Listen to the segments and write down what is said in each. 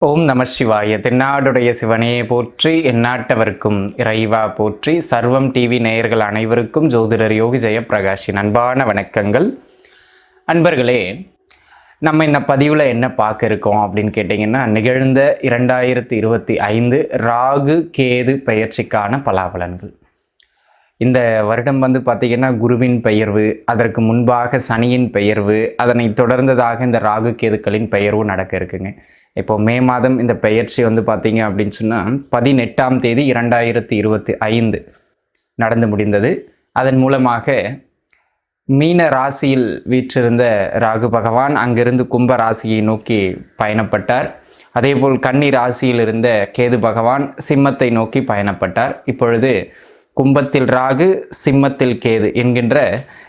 ஓம் நம சிவாய. தென்னாடுடைய சிவனே போற்றி, எந்நாட்டவர்க்கும் இறைவா போற்றி. சர்வம் டிவி நேயர்கள் அனைவருக்கும் ஜோதிடர் யோகி ஜெயப்பிரகாஷின் அன்பான வணக்கங்கள். அன்பர்களே, நம்ம இந்த பதிவில் என்ன பார்க்க இருக்கோம் அப்படின்னு கேட்டிங்கன்னா, நிகழ்ந்த 2025 ராகு கேது பெயர்ச்சிக்கான பலாபலன்கள். இந்த வருடம் பார்த்திங்கன்னா குருவின் பெயர்வு, அதற்கு முன்பாக சனியின் பெயர்வு, அதனை தொடர்ந்ததாக இந்த ராகு கேதுக்களின் பெயர்வு நடக்க இருக்குங்க. இப்போ மே மாதம் இந்த பெயர்ச்சி பார்த்திங்க அப்படின்னு சொன்னால் 18ஆம் தேதி 2025 நடந்து முடிந்தது. அதன் மூலமாக மீன ராசியில் வீற்றிருந்த ராகு பகவான் அங்கிருந்து கும்ப ராசியை நோக்கி பயணப்பட்டார். அதேபோல் கன்னி ராசியில் இருந்த கேது பகவான் சிம்மத்தை நோக்கி பயணப்பட்டார். இப்பொழுது கும்பத்தில் ராகு, சிம்மத்தில் கேது என்கின்ற,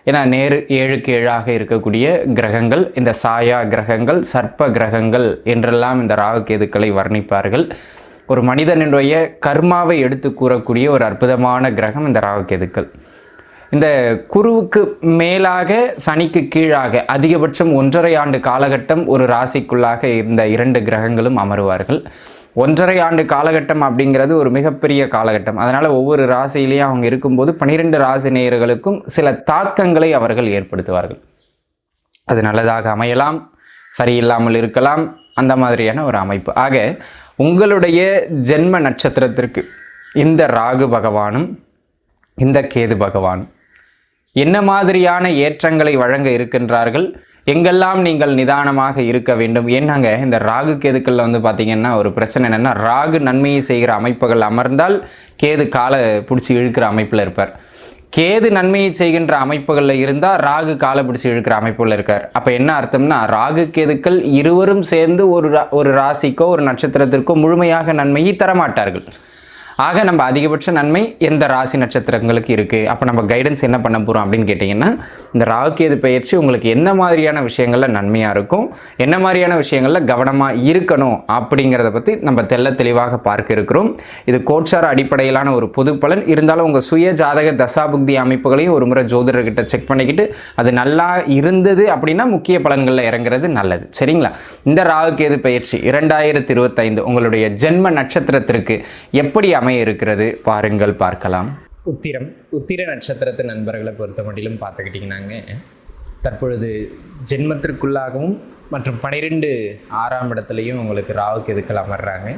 ஏன்னா நேரு 7க்கு 7ஆக இருக்கக்கூடிய கிரகங்கள், இந்த சாயா கிரகங்கள், சர்ப்ப கிரகங்கள் என்றெல்லாம் இந்த ராகு கேதுக்களை வர்ணிப்பார்கள். ஒரு மனிதனுடைய கர்மாவை எடுத்து கூறக்கூடிய ஒரு அற்புதமான கிரகம் இந்த ராகு கேதுக்கள். இந்த குருவுக்கு மேலாக சனிக்கு கீழாக அதிகபட்சம் 1.5 ஆண்டு காலகட்டம் ஒரு ராசிக்குள்ளாக இருந்த 2 கிரகங்களும் அமருவார்கள். 1.5 ஆண்டு காலகட்டம் அப்படிங்கிறது ஒரு மிகப்பெரிய காலகட்டம். அதனால் ஒவ்வொரு ராசியிலையும் அவங்க இருக்கும்போது 12 ராசி நேயர்களுக்கும் சில தாக்கங்களை அவர்கள் ஏற்படுத்துவார்கள். அது நல்லதாக அமையலாம், சரியில்லாமல் இருக்கலாம், அந்த மாதிரியான ஒரு அமைப்பு. ஆக உங்களுடைய ஜென்ம நட்சத்திரத்திற்கு இந்த ராகு பகவானும் இந்த கேது பகவானும் என்ன மாதிரியான ஏற்றங்களை வழங்க இருக்கின்றார்கள், எங்கெல்லாம் நீங்கள் நிதானமாக இருக்க வேண்டும். ஏன்னாங்க இந்த ராகு கேதுக்களில் பார்த்திங்கன்னா ஒரு பிரச்சனை என்னென்னா, ராகு நன்மையை செய்கிற அமைப்புகள் அமர்ந்தால் கேது காலை பிடிச்சி இழுக்கிற அமைப்பில் இருப்பார். கேது நன்மையை செய்கின்ற அமைப்புகளில் இருந்தால் ராகு காலை பிடிச்சி இழுக்கிற அமைப்புகளில் இருக்கார். அப்போ என்ன அர்த்தம்னா, ராகு கேதுக்கள் இருவரும் சேர்ந்து ஒரு ராசிக்கோ ஒரு நட்சத்திரத்திற்கோ முழுமையாக நன்மையை தரமாட்டார்கள். ஆக நம்ம அதிகபட்ச நன்மை எந்த ராசி நட்சத்திரங்களுக்கு இருக்குது. அப்போ நம்ம கைடன்ஸ் என்ன பண்ண போகிறோம் அப்படின்னு கேட்டிங்கன்னா, இந்த ராகு கேது பயிற்சி உங்களுக்கு என்ன மாதிரியான விஷயங்களில் நன்மையாக இருக்கும், என்ன மாதிரியான விஷயங்களில் கவனமாக இருக்கணும் அப்படிங்கிறத பற்றி நம்ம தெளிவாக பார்க்க இருக்கிறோம். இது கோட்சார அடிப்படையிலான ஒரு பொது பலன். இருந்தாலும் உங்கள் சுய ஜாதக தசாபுக்தி அமைப்புகளையும் ஒரு முறை ஜோதிடர்கிட்ட செக் பண்ணிக்கிட்டு அது நல்லா இருந்தது அப்படின்னா முக்கிய பலன்களில் இறங்குறது நல்லது. சரிங்களா? இந்த ராகு கேது பயிற்சி 2025 உங்களுடைய ஜென்ம நட்சத்திரத்திற்கு எப்படி இருக்கிறது பாருங்கள், பார்க்கலாம். உத்திர நட்சத்திரத்து நண்பர்களை பொறுத்த மட்டிலும் பார்த்துக்கிட்டிங்கன்னாங்க, தற்பொழுது ஜென்மத்திற்குள்ளாகவும் மற்றும் 12 ஆறாம் இடத்துலையும் உங்களுக்கு ராகு கேதுக்கள் அமர்றாங்க.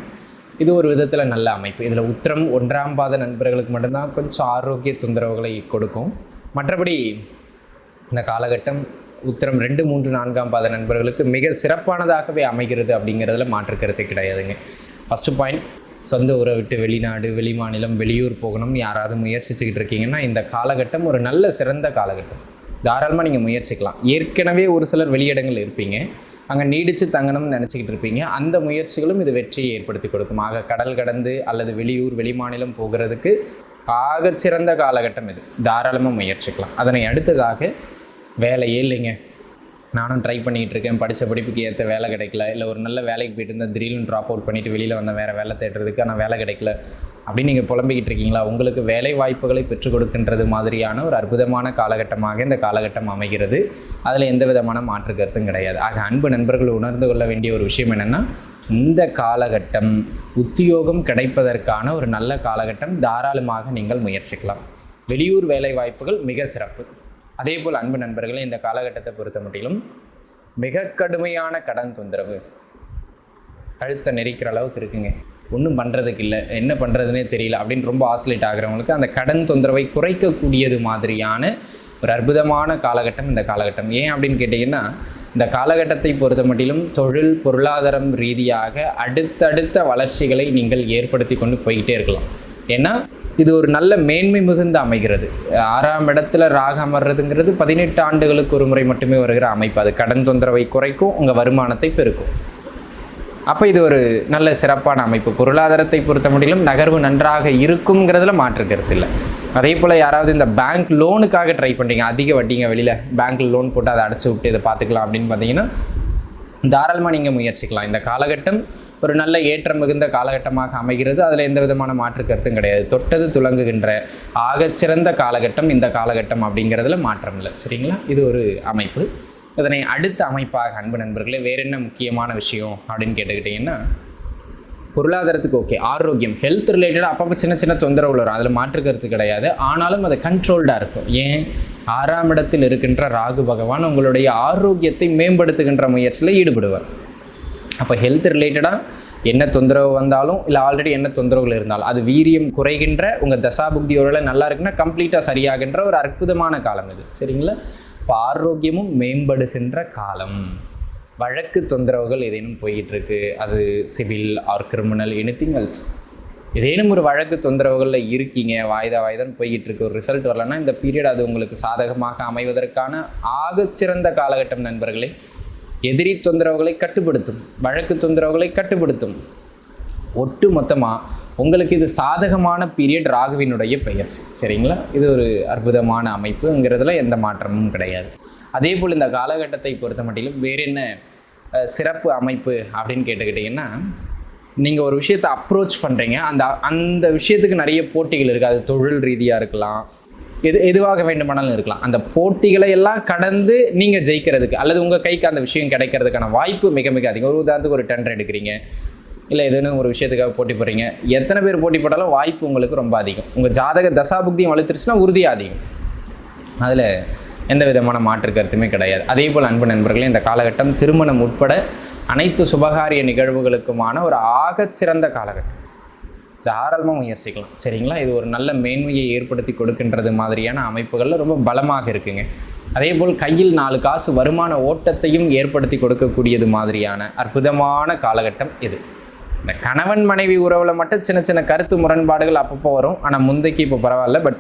இது ஒரு விதத்தில் நல்ல அமைப்பு. இதில் உத்திரம் 1ஆம் பாத நண்பர்களுக்கு மட்டும்தான் கொஞ்சம் ஆரோக்கிய தொந்தரவுகளை கொடுக்கும். மற்றபடி இந்த காலகட்டம் உத்திரம் 2, 3, 4ஆம் பாத நண்பர்களுக்கு மிக சிறப்பானதாகவே அமைகிறது அப்படிங்கிறதுல மாற்று கருத்து கிடையாதுங்க. ஃபஸ்ட்டு பாயிண்ட், சொந்த ஊரை விட்டு வெளிநாடு, வெளிமாநிலம், வெளியூர் போகணும் யாராவது முயற்சிச்சுக்கிட்டு இருக்கீங்கன்னா இந்த காலகட்டம் ஒரு நல்ல சிறந்த காலகட்டம். தாராளமாக நீங்கள் முயற்சிக்கலாம். ஏற்கனவே ஒரு சிலர் வெளியிடங்கள் இருப்பீங்க, அங்கே நீடித்து தங்கணும்னு நினச்சிக்கிட்டு இருப்பீங்க. அந்த முயற்சிகளும் இது வெற்றியை ஏற்படுத்தி கொடுக்கும். ஆக கடல் கடந்து அல்லது வெளியூர் வெளிமாநிலம் போகிறதுக்கு ஆகச்சிறந்த காலகட்டம் இது. தாராளமாக முயற்சிக்கலாம். அதனை அடுத்ததாக வேலையே இல்லைங்க, நானும் ட்ரை பண்ணிகிட்டு இருக்கேன், படித்த படிப்புக்கு ஏற்ற வேலை கிடைக்கல, இல்லை ஒரு நல்ல வேலைக்கு போயிட்டு இருந்தால் திடீர்னு ட்ராப் அவுட் பண்ணிவிட்டு வெளியில் வந்த வேறு வேலை தேடுறதுக்கு ஆனால் வேலை கிடைக்கல அப்படின்னு நீங்கள் புலம்பிக்கிட்டு இருக்கீங்களா? உங்களுக்கு வேலை வாய்ப்புகளை பெற்றுக் கொடுக்கின்றது மாதிரியான ஒரு அற்புதமான காலகட்டமாக இந்த காலகட்டம் அமைகிறது. அதில் எந்த விதமான மாற்று கருத்தும் கிடையாது. ஆக அன்பு நண்பர்கள் உணர்ந்து கொள்ள வேண்டிய ஒரு விஷயம் என்னென்னா, இந்த காலகட்டம் உத்தியோகம் கிடைப்பதற்கான ஒரு நல்ல காலகட்டம். தாராளமாக நீங்கள் முயற்சிக்கலாம். வெளியூர் வேலை வாய்ப்புகள் மிக சிறப்பு. அதே போல் அன்பு நண்பர்களே, இந்த காலகட்டத்தை பொறுத்த மட்டிலும் மிக கடுமையான கடன் தொந்தரவு கழுத்தை நெரிக்கிற அளவுக்கு இருக்குங்க. ஒன்றும் பண்ணுறதுக்கு இல்லை, என்ன பண்ணுறதுனே தெரியல அப்படின்னு ரொம்ப ஆசிலேட் ஆகிறவங்களுக்கு அந்த கடன் தொந்தரவை குறைக்கக்கூடியது மாதிரியான ஒரு அற்புதமான காலகட்டம் இந்த காலகட்டம். ஏன் அப்படின்னு கேட்டிங்கன்னா, இந்த காலகட்டத்தை பொறுத்த மட்டிலும் தொழில் பொருளாதாரம் ரீதியாக அடுத்தடுத்த வளர்ச்சிகளை நீங்கள் ஏற்படுத்தி கொண்டு போய்கிட்டே இருக்கலாம். ஏன்னா இது ஒரு நல்ல மேன்மை மிகுந்த அமைகிறது. 6ஆம் இடத்துல ராகு அமர்றதுங்கிறது 18 ஆண்டுகளுக்கு ஒரு முறை மட்டுமே வருகிற அமைப்பு. அது கடன் தொந்தரவை குறைக்கும், உங்கள் வருமானத்தை பெருக்கும். அப்போ இது ஒரு நல்ல சிறப்பான அமைப்பு. பொருளாதாரத்தை பொறுத்த முடியலும் நகர்வு நன்றாக இருக்குங்கிறதுல மாற்று கருத்து இல்லை. அதே போல் யாராவது இந்த பேங்க் லோனுக்காக ட்ரை பண்ணுறீங்க, அதிக வட்டிங்க, வெளியில் பேங்க்கில் லோன் போட்டு அதை அடைச்சி விட்டு இதை பார்த்துக்கலாம் அப்படின்னு பார்த்தீங்கன்னா தாராளமாக நீங்கள் முயற்சிக்கலாம். இந்த காலகட்டம் ஒரு நல்ல ஏற்றம் மிகுந்த காலகட்டமாக அமைகிறது. அதில் எந்த விதமான மாற்று கருத்தும் கிடையாது. தொட்டது துலங்குகின்ற ஆகச்சிறந்த காலகட்டம் இந்த காலகட்டம் அப்படிங்கிறதுல மாற்றம் இல்லை. சரிங்களா? இது ஒரு அமைப்பு. இதனை அடுத்த அமைப்பாக அன்பு நண்பர்களே வேறு என்ன முக்கியமான விஷயம் அப்படின்னு கேட்டுக்கிட்டிங்கன்னா, பொருளாதாரத்துக்கு ஓகே. ஆரோக்கியம், ஹெல்த் ரிலேட்டடாக அப்பப்போ சின்ன சின்ன தொந்தரவு வரும், அதில் மாற்றுக்கிறது கிடையாது. ஆனாலும் அது கண்ட்ரோல்டாக இருக்கும். ஏன்? 6ஆம் இடத்தில் இருக்கின்ற ராகு பகவான் உங்களுடைய ஆரோக்கியத்தை மேம்படுத்துகின்ற முயற்சியில் ஈடுபடுவார். அப்போ ஹெல்த் ரிலேட்டடாக என்ன தொந்தரவு வந்தாலும், இல்லை ஆல்ரெடி என்ன தொந்தரவுகள் இருந்தாலும், அது வீரியம் குறைகின்ற உங்கள் தசாபுக்தி ஒரு நல்லா இருக்குன்னா கம்ப்ளீட்டாக சரியாகின்ற ஒரு அற்புதமான காலம் இது. சரிங்களா? இப்போ ஆரோக்கியமும் மேம்படுகின்ற காலம். வழக்கு தொந்தரவுகள் ஏதேனும் போயிட்டுருக்கு, அது civil R criminal anything else, ஏதேனும் ஒரு வழக்கு தொந்தரவுகளில் இருக்கீங்க, வாய்தான்னு போய்கிட்டு இருக்கு, ஒரு ரிசல்ட் வரலன்னா இந்த பீரியட் அது உங்களுக்கு சாதகமாக அமைவதற்கான ஆகச்சிறந்த காலகட்டம் நண்பர்களே. எதிரி தொந்தரவுகளை கட்டுப்படுத்தும், வழக்கு தொந்தரவுகளை கட்டுப்படுத்தும். ஒட்டு மொத்தமாக உங்களுக்கு இது சாதகமான பீரியட் ராகுவினுடைய பெயர்ச்சி. சரிங்களா? இது ஒரு அற்புதமான அமைப்புங்கிறதுல எந்த மாற்றமும் கிடையாது. அதே போல் இந்த காலகட்டத்தை பொறுத்த மட்டிலும் வேறு என்ன சிறப்பு அமைப்பு அப்படின்னு கேட்டுக்கிட்டிங்கன்னா, நீங்கள் ஒரு விஷயத்தை அப்ரோச் பண்ணுறீங்க, அந்த விஷயத்துக்கு நிறைய போட்டிகள் இருக்குது. அது தொழில் ரீதியாக இருக்கலாம், எதுவாக வேண்டுமானாலும் இருக்கலாம். அந்த போட்டிகளை எல்லாம் கடந்து நீங்கள் ஜெயிக்கிறதுக்கு அல்லது உங்கள் கைக்கு அந்த விஷயம் கிடைக்கிறதுக்கான வாய்ப்பு மிக மிக அதிகம். ஒரு உதாரணத்துக்கு ஒரு டெண்டர் எடுக்கிறீங்க, இல்லை எதுன்னு ஒரு விஷயத்துக்காக போட்டி போடுறீங்க, எத்தனை பேர் போட்டி போட்டாலும் வாய்ப்பு உங்களுக்கு ரொம்ப அதிகம். உங்கள் ஜாதக தசாபுக்தியும் வலுத்துருச்சுன்னா உறுதியாக அதிகம். அதில் எந்த விதமான மாற்று கருத்துமே கிடையாது. அதே போல் அன்பு நண்பர்களே, இந்த காலகட்டம் திருமணம் உட்பட அனைத்து சுபகாரிய நிகழ்வுகளுக்குமான ஒரு ஆகச் சிறந்த காலகட்டம். தாராளமாக முயற்சிக்கலாம். சரிங்களா? இது ஒரு நல்ல மேன்மையை ஏற்படுத்தி கொடுக்கின்றது மாதிரியான அமைப்புகளில் ரொம்ப பலமாக இருக்குங்க. அதே போல் கையில் 4 காசு வருமான ஓட்டத்தையும் ஏற்படுத்தி கொடுக்கக்கூடியது மாதிரியான அற்புதமான காலகட்டம் இது. இந்த கணவன் மனைவி உறவில் மட்டும் சின்ன சின்ன கருத்து முரண்பாடுகள் அப்பப்போ வரும். ஆனால் முந்தைக்கு இப்போ பரவாயில்ல, பட்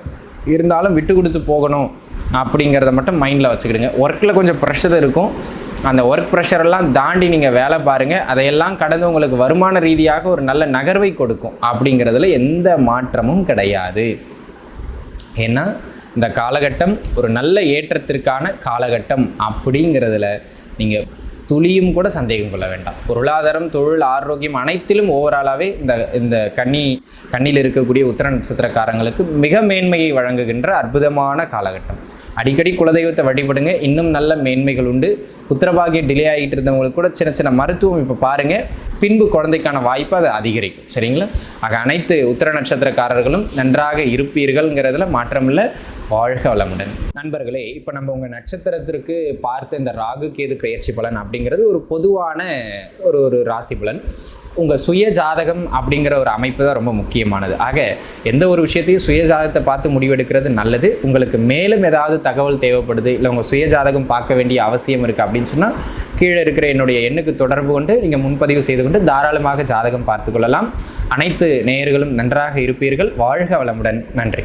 இருந்தாலும் விட்டு கொடுத்து போகணும் அப்படிங்கிறத மட்டும் மைண்டில் வச்சுக்கிடுங்க. ஒர்க்கில் கொஞ்சம் ப்ரெஷர் இருக்கும், அந்த ஒர்க் ப்ரெஷரெல்லாம் தாண்டி நீங்கள் வேலை பாருங்கள். அதையெல்லாம் கடந்து உங்களுக்கு வருமான ரீதியாக ஒரு நல்ல நகர்வை கொடுக்கும். அப்படிங்கிறதுல எந்த மாற்றமும் கிடையாது. ஏன்னா இந்த காலகட்டம் ஒரு நல்ல ஏற்றத்திற்கான காலகட்டம் அப்படிங்கிறதுல நீங்கள் துளியும் கூட சந்தேகம் கொள்ள வேண்டாம். பொருளாதாரம், தொழில், ஆரோக்கியம் அனைத்திலும் ஓவராலாகவே இந்த கண்ணில் இருக்கக்கூடிய உத்திர நட்சத்திரக்காரங்களுக்கு மிக மேன்மையை வழங்குகின்ற அற்புதமான காலகட்டம். அடிக்கடி குலதெய்வத்தை வழிபடுங்க, இன்னும் நல்ல மேன்மைகள் உண்டு. புத்திரபாகியம் டிலே ஆகிட்டு இருந்தவங்களுக்கு கூட சின்ன சின்ன மருத்துவம் இப்போ பாருங்கள், பின்பு குழந்தைக்கான வாய்ப்பு அது அதிகரிக்கும். சரிங்களா? ஆக அனைத்து உத்திர நட்சத்திரக்காரர்களும் நன்றாக இருப்பீர்கள்ங்கிறதுல மாற்றமில்லை. வாழ்க வளமுடன். நண்பர்களே, இப்போ நம்ம உங்கள் நட்சத்திரத்திற்கு பார்த்த இந்த ராகு கேது பெயர்ச்சி பலன் அப்படிங்கிறது ஒரு பொதுவான ஒரு ராசி பலன். உங்கள் சுய ஜாதகம் அப்படிங்கிற ஒரு அமைப்பு தான் ரொம்ப முக்கியமானது. ஆக எந்த ஒரு விஷயத்தையும் சுய ஜாதகத்தை பார்த்து முடிவெடுக்கிறது நல்லது. உங்களுக்கு மேலும் ஏதாவது தகவல் தேவைப்படுது, இல்லை உங்கள் சுய ஜாதகம் பார்க்க வேண்டிய அவசியம் இருக்குது அப்படின்னு சொன்னால் கீழே இருக்கிற என்னுடைய எண்ணுக்கு தொடர்பு கொண்டு நீங்கள் முன்பதிவு செய்து கொண்டு தாராளமாக ஜாதகம் பார்த்து கொள்ளலாம். அனைத்து நேயர்களும் நன்றாக இருப்பீர்கள். வாழ்க வளமுடன். நன்றி.